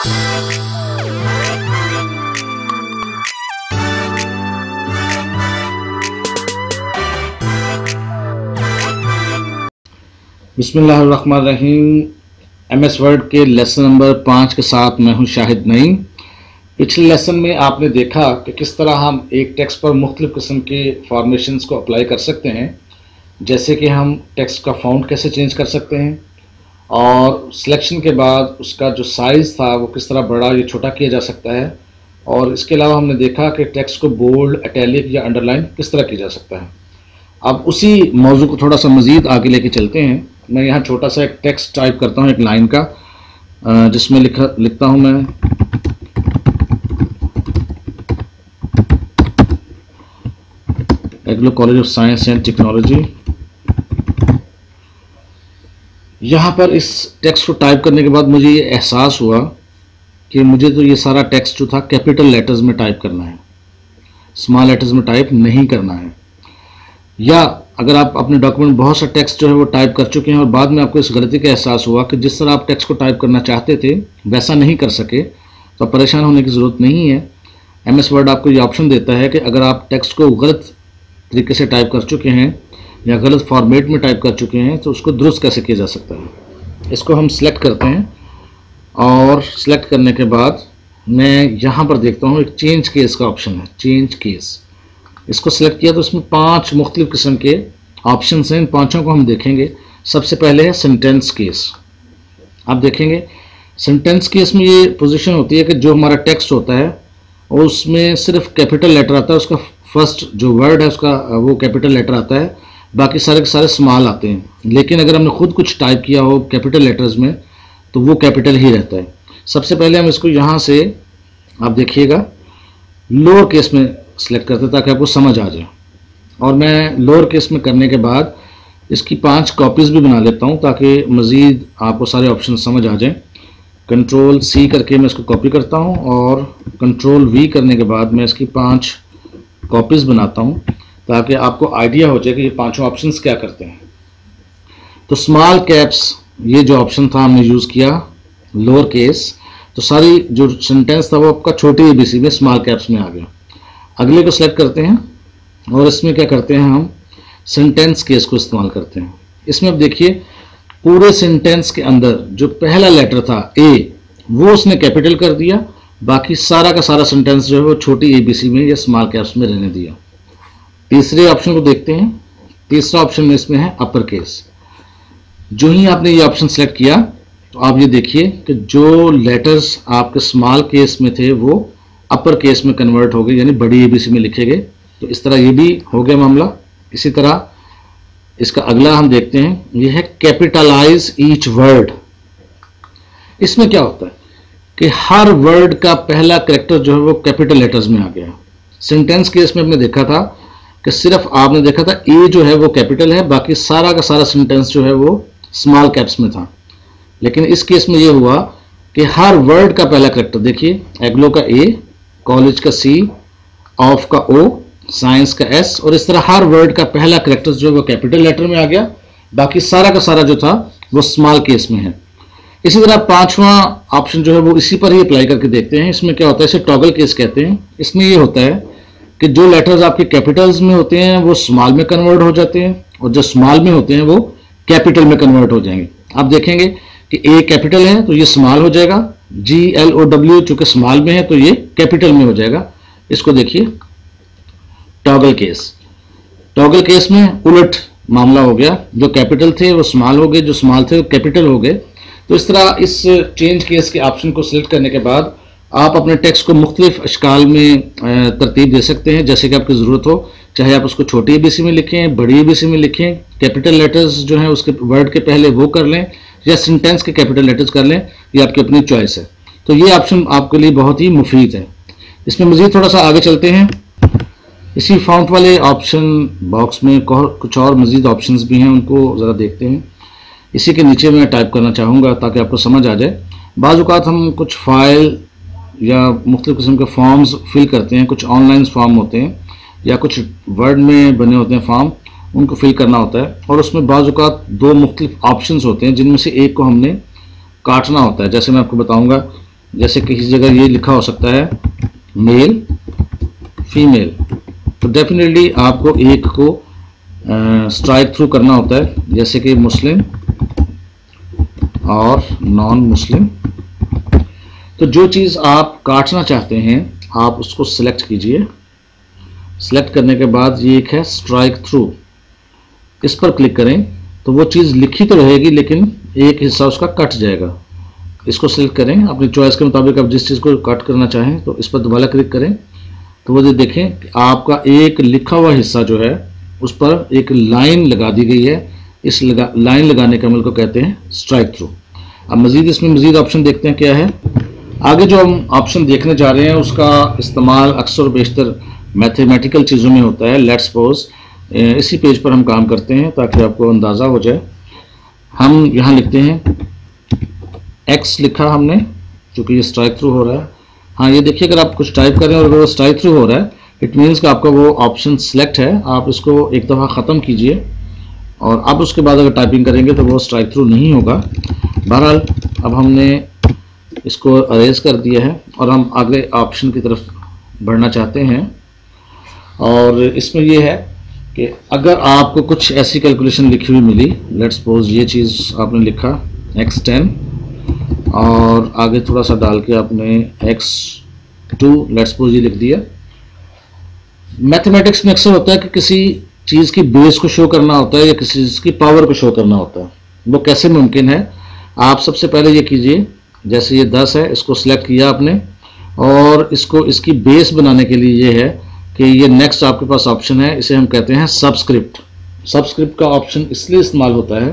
बिस्मिल्लाहिर्रहमानिर्रहीम। MS word के lesson number 5 के साथ मैं हूं शाहिद नईम। पिछले लेसन में आपने देखा कि किस तरह हम एक टेक्स्ट पर मुख्तलिफ़ किस्म के फॉर्मेशंस को अप्लाई कर सकते हैं, जैसे कि हम टेक्स्ट का फ़ॉन्ट कैसे चेंज कर सकते हैं और सिलेक्शन के बाद उसका जो साइज़ था वो किस तरह बड़ा या छोटा किया जा सकता है। और इसके अलावा हमने देखा कि टेक्स्ट को बोल्ड, इटैलिक या अंडरलाइन किस तरह किया जा सकता है। अब उसी मौजू को थोड़ा सा मज़ीद आगे लेके चलते हैं। मैं यहाँ छोटा सा एक टेक्स्ट टाइप करता हूँ, एक लाइन का, जिसमें लिखता हूँ मैं Anglo college of science and technology. यहाँ पर इस टेक्स्ट को टाइप करने के बाद मुझे ये एहसास हुआ कि मुझे तो ये सारा टेक्स्ट जो था कैपिटल लेटर्स में टाइप करना है, स्मॉल लेटर्स में टाइप नहीं करना है। या अगर आप अपने डॉक्यूमेंट में बहुत सा टेक्स्ट जो है वो टाइप कर चुके हैं और बाद में आपको इस गलती का एहसास हुआ कि जिस तरह आप टेक्स्ट को टाइप करना चाहते थे वैसा नहीं कर सके, तो परेशान होने की ज़रूरत नहीं है। MS वर्ड आपको ये ऑप्शन देता है कि अगर आप टेक्स्ट को गलत तरीके से टाइप कर चुके हैं या गलत फॉर्मेट में टाइप कर चुके हैं तो उसको दुरुस्त कैसे किया जा सकता है। इसको हम सिलेक्ट करते हैं और सिलेक्ट करने के बाद मैं यहाँ पर देखता हूँ एक चेंज केस का ऑप्शन है, चेंज केस। इसको सिलेक्ट किया तो इसमें 5 मुख्तलिफ किस्म के ऑप्शंस हैं। इन पांचों को हम देखेंगे। सबसे पहले है सेंटेंस केस। आप देखेंगे सेंटेंस केस में ये पोजीशन होती है कि जो हमारा टेक्स्ट होता है और उसमें सिर्फ कैपिटल लेटर आता है, उसका फर्स्ट जो वर्ड है उसका वो कैपिटल लेटर आता है, बाकी सारे के सारे स्मॉल आते हैं। लेकिन अगर हमने खुद कुछ टाइप किया हो कैपिटल लेटर्स में तो वो कैपिटल ही रहता है। सबसे पहले हम इसको यहाँ से आप देखिएगा लोअर केस में सिलेक्ट करते हैं ताकि आपको समझ आ जाए। और मैं लोअर केस में करने के बाद इसकी 5 कॉपीज़ भी बना लेता हूँ ताकि मज़ीद आपको सारे ऑप्शन समझ आ जाएं। कंट्रोल C करके मैं इसको कॉपी करता हूँ और कंट्रोल V करने के बाद मैं इसकी 5 कॉपीज़ बनाता हूँ ताकि आपको आइडिया हो जाए कि ये पांचों ऑप्शंस क्या करते हैं। तो स्मॉल कैप्स ये जो ऑप्शन था हमने यूज़ किया लोअर केस, तो सारी जो सेंटेंस था वो आपका छोटी ABC में स्मॉल कैप्स में आ गया। अगले को सिलेक्ट करते हैं और इसमें क्या करते हैं हम सेंटेंस केस को इस्तेमाल करते हैं। इसमें अब देखिए पूरे सेंटेंस के अंदर जो पहला लेटर था A वो उसने कैपिटल कर दिया, बाकी सारा का सारा सेंटेंस जो है वो छोटी ABC में या स्मॉल कैप्स में रहने दिया। तीसरे ऑप्शन को देखते हैं। तीसरा ऑप्शन में इसमें है अपर केस। जो ही आपने ये ऑप्शन सेलेक्ट किया तो आप ये देखिए कि जो लेटर्स आपके स्मॉल केस में थे वो अपर केस में कन्वर्ट हो गए, यानी बड़ी ABC में लिखे गए। तो इस तरह ये भी हो गया मामला। इसी तरह इसका अगला हम देखते हैं, ये है कैपिटलाइज ईच वर्ड। इसमें क्या होता है कि हर वर्ड का पहला कैरेक्टर जो है वो कैपिटल लेटर्स में आ गया। सेंटेंस केस में हमने देखा था कि सिर्फ आपने देखा था A जो है वो कैपिटल है, बाकी सारा का सारा सेंटेंस जो है वो स्मॉल कैप्स में था। लेकिन इस केस में ये हुआ कि हर वर्ड का पहला कैरेक्टर देखिए, एग्लो का A, कॉलेज का C, ऑफ का O, साइंस का S, और इस तरह हर वर्ड का पहला कैरेक्टर जो है वो कैपिटल लेटर में आ गया, बाकी सारा का सारा जो था वो स्मॉल केस में है। इसी तरह 5वां ऑप्शन जो है वो इसी पर ही अप्लाई करके देखते हैं। इसमें क्या होता है, इसे टॉगल केस कहते हैं। इसमें ये होता है कि जो लेटर्स आपके कैपिटल्स में होते हैं वो स्मॉल में कन्वर्ट हो जाते हैं और जो स्मॉल में होते हैं वो कैपिटल में कन्वर्ट हो जाएंगे। आप देखेंगे कि A कैपिटल है तो ये स्मॉल हो जाएगा, GLOW चूंकि स्मॉल में है तो ये कैपिटल में हो जाएगा। इसको देखिए टॉगल केस। टॉगल केस में उलट मामला हो गया, जो कैपिटल थे वो स्मॉल हो गए, जो स्मॉल थे वो कैपिटल हो गए। तो इस तरह इस चेंज केस के ऑप्शन को सिलेक्ट करने के बाद आप अपने टेक्स्ट को मुख्तलिफ अशकाल में तरतीब दे सकते हैं जैसे कि आपकी ज़रूरत हो। चाहे आप उसको छोटी ABC में लिखें, बड़ी ABC में लिखें, कैपिटल लेटर्स जो हैं उसके वर्ड के पहले वो कर लें या सेंटेंस के कैपिटल लेटर्स कर लें, ये आपकी अपनी चॉइस है। तो ये ऑप्शन आपके लिए बहुत ही मुफीद है। इसमें मज़ीद थोड़ा सा आगे चलते हैं। इसी फॉन्ट वाले ऑप्शन बॉक्स में कुछ और मज़ीद ऑप्शंस भी हैं, उनको ज़रा देखते हैं। इसी के नीचे मैं टाइप करना चाहूँगा ताकि आपको समझ आ जाए। बाज़ औक़ात हम कुछ फ़ाइल या मुख्तलिफ़ किस्म के फॉर्म्स फिल करते हैं, कुछ ऑनलाइन फॉर्म होते हैं या कुछ वर्ड में बने होते हैं फॉर्म, उनको फिल करना होता है और उसमें बाज़ औक़ात 2 मुख्तलिफ ऑप्शंस होते हैं जिनमें से एक को हमने काटना होता है। जैसे मैं आपको बताऊँगा, जैसे किसी जगह ये लिखा हो सकता है मेल फीमेल, तो डेफिनेटली आपको एक को स्ट्राइक थ्रू करना होता है, जैसे कि मुस्लिम और नॉन मुस्लिम। तो जो चीज़ आप काटना चाहते हैं आप उसको सिलेक्ट कीजिए। सिलेक्ट करने के बाद ये एक है स्ट्राइक थ्रू, इस पर क्लिक करें तो वो चीज़ लिखी तो रहेगी लेकिन एक हिस्सा उसका कट जाएगा। इसको सिलेक्ट करें, अपनी चॉइस के मुताबिक आप जिस चीज़ को कट करना चाहें तो इस पर दोबारा क्लिक करें तो वो देखें कि आपका एक लिखा हुआ हिस्सा जो है उस पर एक लाइन लगा दी गई है। इस लाइन लगाने के अमल को कहते हैं स्ट्राइक थ्रू। अब मज़ीद इसमें मज़ीद ऑप्शन देखते हैं क्या है। आगे जो हम ऑप्शन देखने जा रहे हैं उसका इस्तेमाल अक्सर बेशतर मैथमेटिकल चीज़ों में होता है। लेट्स सपोज इसी पेज पर हम काम करते हैं ताकि आपको अंदाज़ा हो जाए। हम यहाँ लिखते हैं एक्स लिखा हमने, चूँकि ये स्ट्राइक थ्रू हो रहा है। हाँ ये देखिए, अगर आप कुछ टाइप करें और अगर वो स्ट्राइक थ्रू हो रहा है इट मीन्स कि आपका वो ऑप्शन सिलेक्ट है। आप इसको एक दफ़ा ख़त्म कीजिए और अब उसके बाद अगर टाइपिंग करेंगे तो वो स्ट्राइक थ्रू नहीं होगा। बहरहाल अब हमने इसको अरेज कर दिया है और हम आगे ऑप्शन की तरफ बढ़ना चाहते हैं। और इसमें ये है कि अगर आपको कुछ ऐसी कैलकुलेशन लिखी हुई मिली, लेट्स सपोज ये चीज़ आपने लिखा x10 और आगे थोड़ा सा डाल के आपने x2 लेट्स सपोज ये लिख दिया। मैथमेटिक्स में अक्सर होता है कि किसी चीज़ की बेस को शो करना होता है या किसी चीज़ की पावर को शो करना होता है। वो कैसे मुमकिन है? आप सबसे पहले ये कीजिए, जैसे ये 10 है इसको सिलेक्ट किया आपने और इसको इसकी बेस बनाने के लिए ये है कि ये नेक्स्ट आपके पास ऑप्शन है, इसे हम कहते हैं सबस्क्रिप्ट। सबस्क्रिप्ट का ऑप्शन इसलिए इस्तेमाल होता है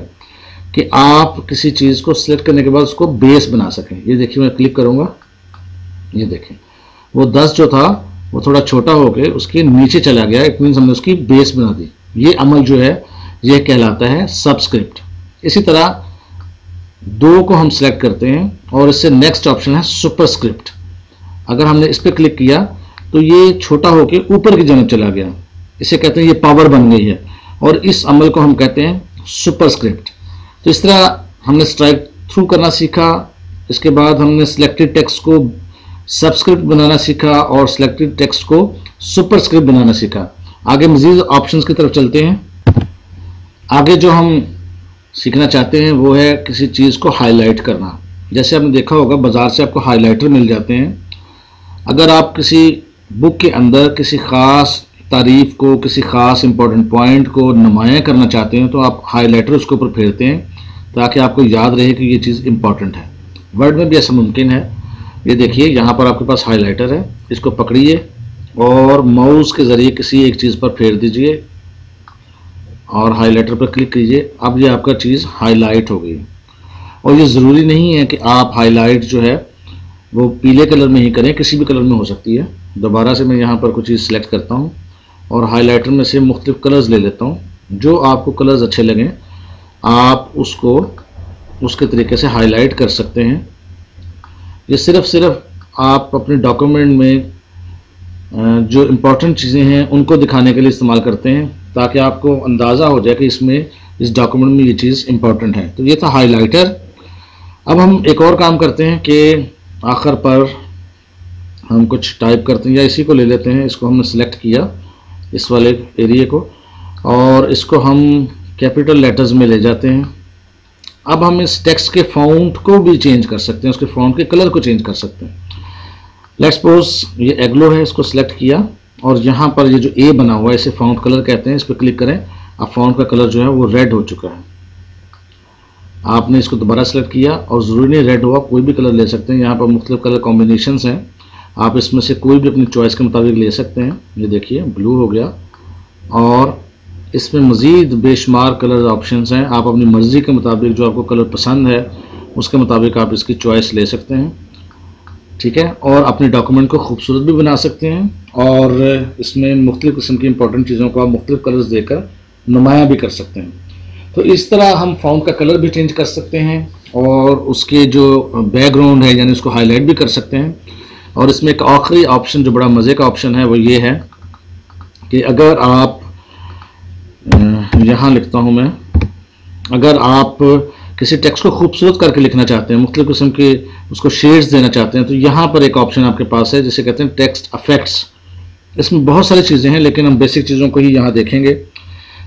कि आप किसी चीज़ को सिलेक्ट करने के बाद उसको बेस बना सकें। ये देखिए मैं क्लिक करूँगा, ये देखें वो 10 जो था वो थोड़ा छोटा होकर उसके नीचे चला गया, इट मीन्स हमने उसकी बेस बना दी। ये अमल जो है ये कहलाता है सबस्क्रिप्ट। इसी तरह 2 को हम सिलेक्ट करते हैं और इससे नेक्स्ट ऑप्शन है सुपरस्क्रिप्ट। अगर हमने इस पर क्लिक किया तो ये छोटा होकर ऊपर की जानब चला गया, इसे कहते हैं ये पावर बन गई है और इस अमल को हम कहते हैं सुपरस्क्रिप्ट। तो इस तरह हमने स्ट्राइक थ्रू करना सीखा। इसके बाद हमने सिलेक्टेड टेक्स्ट को सबस्क्रिप्ट बनाना सीखा और सिलेक्टेड टेक्स्ट को सुपरस्क्रिप्ट बनाना सीखा। आगे मजीद ऑप्शंस की तरफ चलते हैं। आगे जो हम सीखना चाहते हैं वो है किसी चीज़ को हाईलाइट करना। जैसे आपने देखा होगा बाज़ार से आपको हाईलाइटर मिल जाते हैं। अगर आप किसी बुक के अंदर किसी ख़ास तारीफ़ को, किसी ख़ास इंपॉर्टेंट पॉइंट को नुमायाँ करना चाहते हैं तो आप हाईलाइटर उसके ऊपर फेरते हैं ताकि आपको याद रहे कि ये चीज़ इंपॉर्टेंट है। वर्ड में भी ऐसा मुमकिन है। ये देखिए यहाँ पर आपके पास हाईलाइटर है, इसको पकड़िए और माउस के ज़रिए किसी एक चीज़ पर फेर दीजिए और हाईलाइटर पर क्लिक कीजिए। अब ये आपका चीज़ हाईलाइट हो गई। और ये ज़रूरी नहीं है कि आप हाईलाइट जो है वो पीले कलर में ही करें, किसी भी कलर में हो सकती है। दोबारा से मैं यहाँ पर कुछ चीज़ सिलेक्ट करता हूँ और हाईलाइटर में से मुख्तलिफ कलर्स ले लेता हूँ। जो आपको कलर्स अच्छे लगें आप उसको उसके तरीके से हाईलाइट कर सकते हैं। ये सिर्फ आप अपने डॉक्यूमेंट में जो इम्पोर्टेंट चीज़ें हैं उनको दिखाने के लिए इस्तेमाल करते हैं ताकि आपको अंदाज़ा हो जाए कि इसमें इस डॉक्यूमेंट में ये चीज़ इम्पोर्टेंट है। तो ये था हाईलाइटर। अब हम एक और काम करते हैं कि आखिर पर हम कुछ टाइप करते हैं, या इसी को ले लेते हैं। इसको हमने सेलेक्ट किया इस वाले एरिया को और इसको हम कैपिटल लेटर्स में ले जाते हैं। अब हम इस टेक्स्ट के फॉन्ट को भी चेंज कर सकते हैं, उसके फॉन्ट के कलर को चेंज कर सकते हैं। लेट्स सपोज ये एग्लो है, इसको सिलेक्ट किया और यहाँ पर ये जो ए बना हुआ है इसे फॉन्ट कलर कहते हैं। इस पर क्लिक करें, अब फॉन्ट का कलर जो है वो रेड हो चुका है। आपने इसको दोबारा सेलेक्ट किया और ज़रूरी नहीं रेड हुआ, कोई भी कलर ले सकते हैं। यहाँ पर मुख्तलिफ कलर कॉम्बिनेशंस हैं, आप इसमें से कोई भी अपनी चॉइस के मुताबिक ले सकते हैं। ये देखिए ब्लू हो गया और इसमें मज़ीद बेशुमार कलर ऑप्शंस हैं। आप अपनी मर्ज़ी के मुताबिक जो आपको कलर पसंद है उसके मुताबिक आप इसकी चॉइस ले सकते हैं, ठीक है। और अपने डॉक्यूमेंट को खूबसूरत भी बना सकते हैं और इसमें मुख्तलिफ किस्म की इंपॉर्टेंट चीज़ों को आप मुख्तलिफ कलर्स देकर नुमायाँ भी कर सकते हैं। तो इस तरह हम फॉन्ट का कलर भी चेंज कर सकते हैं और उसके जो बैकग्राउंड है यानी उसको हाईलाइट भी कर सकते हैं। और इसमें एक आखिरी ऑप्शन जो बड़ा मज़े का ऑप्शन है वो ये है कि अगर आप यहाँ लिखता हूँ मैं, अगर आप किसी टेक्स्ट को खूबसूरत करके लिखना चाहते हैं, मुख्तलिफ किस्म के उसको शेड्स देना चाहते हैं, तो यहाँ पर एक ऑप्शन आपके पास है जिसे कहते हैं टेक्स्ट इफेक्ट्स। इसमें बहुत सारी चीज़ें हैं लेकिन हम बेसिक चीज़ों को ही यहाँ देखेंगे।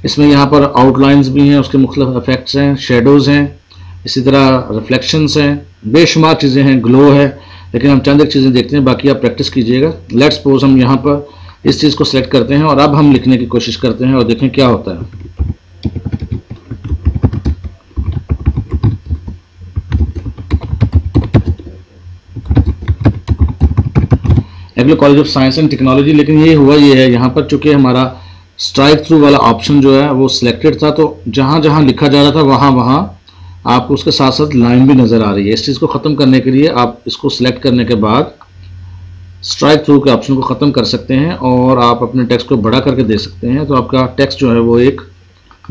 इसमें यहाँ पर आउटलाइंस भी हैं, उसके मुख्तलिफ इफेक्ट्स हैं, शेडोज़ हैं, इसी तरह रिफ्लेक्शंस हैं, बेशुमार चीज़ें हैं, ग्लो है, लेकिन हम चंद एक चीज़ें देखते हैं, बाकी आप प्रैक्टिस कीजिएगा। लेट्स सपोज हम यहाँ पर इस चीज़ को सिलेक्ट करते हैं और अब हम लिखने की कोशिश करते हैं और देखें क्या होता है। Anglo college of science and technology, लेकिन ये हुआ ये है यहाँ पर चूंकि हमारा स्ट्राइक थ्रू वाला ऑप्शन जो है वो सिलेक्टेड था, तो जहाँ जहाँ लिखा जा रहा था वहाँ वहाँ आपको उसके साथ साथ लाइन भी नज़र आ रही है। इस चीज़ को ख़त्म करने के लिए आप इसको सिलेक्ट करने के बाद स्ट्राइक थ्रू के ऑप्शन को ख़त्म कर सकते हैं और आप अपने टेक्स्ट को बड़ा करके दे सकते हैं, तो आपका टेक्स्ट जो है वो एक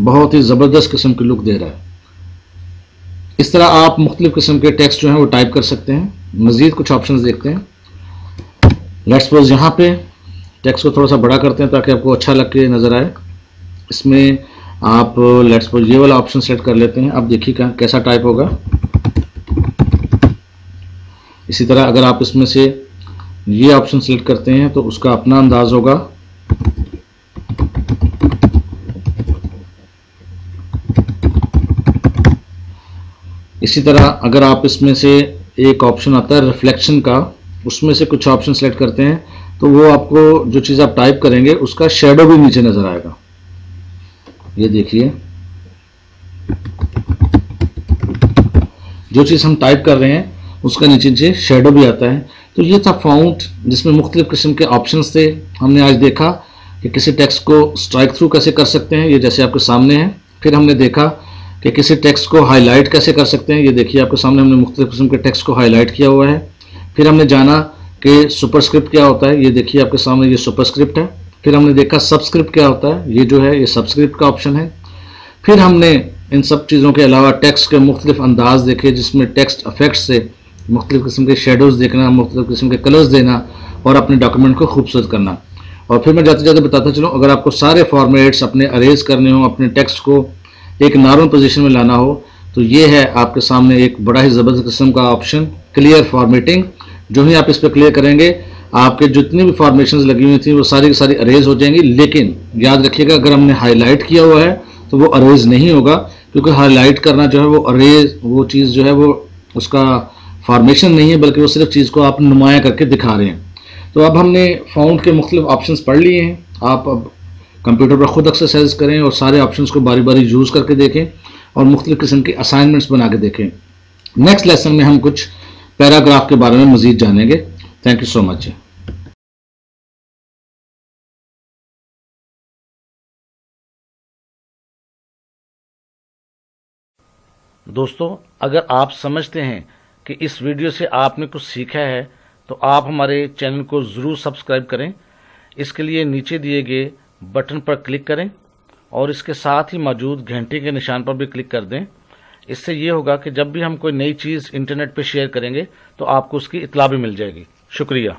बहुत ही ज़बरदस्त किस्म की लुक दे रहा है। इस तरह आप मुख्तलिफ़ किस्म के टेक्स्ट जो है वो टाइप कर सकते हैं। मज़ीद कुछ ऑप्शन देखते हैं। लेट्स सपोज यहाँ पे टेक्स्ट को थोड़ा सा बड़ा करते हैं ताकि आपको अच्छा लग के नज़र आए। इसमें आप लेट्स सपोज ये वाला ऑप्शन सेलेक्ट कर लेते हैं। अब देखिए कैसा टाइप होगा। इसी तरह अगर आप इसमें से ये ऑप्शन सेलेक्ट करते हैं तो उसका अपना अंदाज होगा। इसी तरह अगर आप इसमें से एक ऑप्शन आता है रिफ्लेक्शन का, उसमें से कुछ ऑप्शन सेलेक्ट करते हैं तो वो आपको जो चीज़ आप टाइप करेंगे उसका शेडो भी नीचे नज़र आएगा। ये देखिए जो चीज़ हम टाइप कर रहे हैं उसका नीचे शेडो भी आता है। तो ये था फ़ॉन्ट जिसमें मुख्तलिफ़ किस्म के ऑप्शंस थे। हमने आज देखा कि किसी टेक्स्ट को स्ट्राइक थ्रू कैसे कर सकते हैं, ये जैसे आपके सामने है। फिर हमने देखा कि किसी टेक्स्ट को हाईलाइट कैसे कर सकते हैं, ये देखिए आपके सामने हमने मुख्तलिफ़ किस्म के टेक्स्ट को हाईलाइट किया हुआ है। फिर हमने जाना कि सुपरस्क्रिप्ट क्या होता है, ये देखिए आपके सामने ये सुपरस्क्रिप्ट है। फिर हमने देखा सबस्क्रिप्ट क्या होता है, ये जो है ये सबस्क्रिप्ट का ऑप्शन है। फिर हमने इन सब चीज़ों के अलावा टेक्स्ट के मुख्तलिफ अंदाज देखे जिसमें टेक्स्ट इफेक्ट से मुख्तलिफ किस्म के शेडोज़ देखना, मुख्तलिफ किस्म के कलर्स देना और अपने डॉक्यूमेंट को खूबसूरत करना। और फिर मैं जाते जाते बताता चलूँ, अगर आपको सारे फॉर्मेट्स अपने अरेज करने हो, अपने टेक्स्ट को एक नॉर्मल पोजीशन में लाना हो, तो ये है आपके सामने एक बड़ा ही ज़बरदस्त किस्म का ऑप्शन क्लियर फॉर्मेटिंग। जो ही आप इस पर क्लियर करेंगे आपके जितनी भी फॉर्मेशंस लगी हुई थी वो सारी की सारी अरेज हो जाएंगी। लेकिन याद रखिएगा अगर हमने हाईलाइट किया हुआ है तो वो अरेज नहीं होगा, क्योंकि हाईलाइट करना जो है वो अरेज वो चीज़ जो है वो उसका फॉर्मेशन नहीं है, बल्कि वो सिर्फ चीज़ को आप नुमाया करके दिखा रहे हैं। तो अब हमने फ़ॉन्ट के मुख्तलिफ ऑप्शंस पढ़ लिए हैं। आप अब कंप्यूटर पर खुद एक्सरसाइज करें और सारे ऑप्शंस को बारी बारी यूज़ करके देखें और मुख्तलिफ किस्म के असाइनमेंट्स बना के देखें। नेक्स्ट लेसन में हम कुछ पैराग्राफ के बारे में मज़ीद जानेंगे। Thank you so much. दोस्तों, अगर आप समझते हैं कि इस वीडियो से आपने कुछ सीखा है तो आप हमारे चैनल को ज़रूर सब्सक्राइब करें। इसके लिए नीचे दिए गए बटन पर क्लिक करें और इसके साथ ही मौजूद घंटे के निशान पर भी क्लिक कर दें। इससे ये होगा कि जब भी हम कोई नई चीज़ इंटरनेट पर शेयर करेंगे तो आपको उसकी इत्तला भी मिल जाएगी। शुक्रिया।